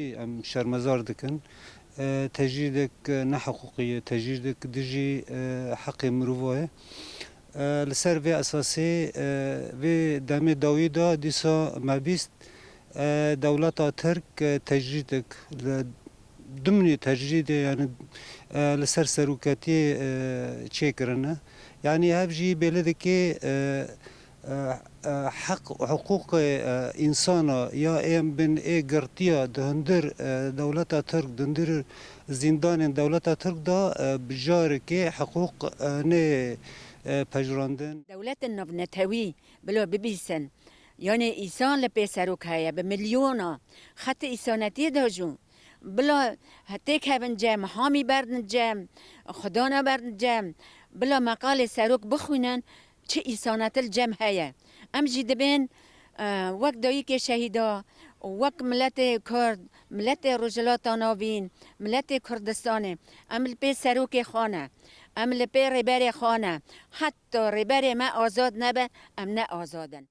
ام شرمزار دکن تجديدك نحقوقية تجديدك دجي حق مروفه لسر في أساسي في دامي داويدا ديسا ما بيست دولة ترك تجديدك ضمن تجديد يعني لسر سروكاتي تشيكرنا يعني هبجي بلدكي حق حقوق انسان یا ام بن ای گرتیا دهندر دولت ترک دهندر زندان دولت ترک دا بجار که حقوق نه پجراندن دولت النفنتوي بلو ببيسن يعني إنسان لبيسروك هيا بمليونا خط إنسانتي داجون بلا هتيك هبن جام حامي بردن جام خدانا بردن جام بلا مقال سروك بخونن چه إنسانات الجام هيا أم جدبين وقت دايك شهيدا وقت ملت كرد ملت رجلات ناوين ملت كردستان أم البي سروك خانه ام لپی ریبر خانه حتی ریبر ما آزاد نبه ام نه آزادن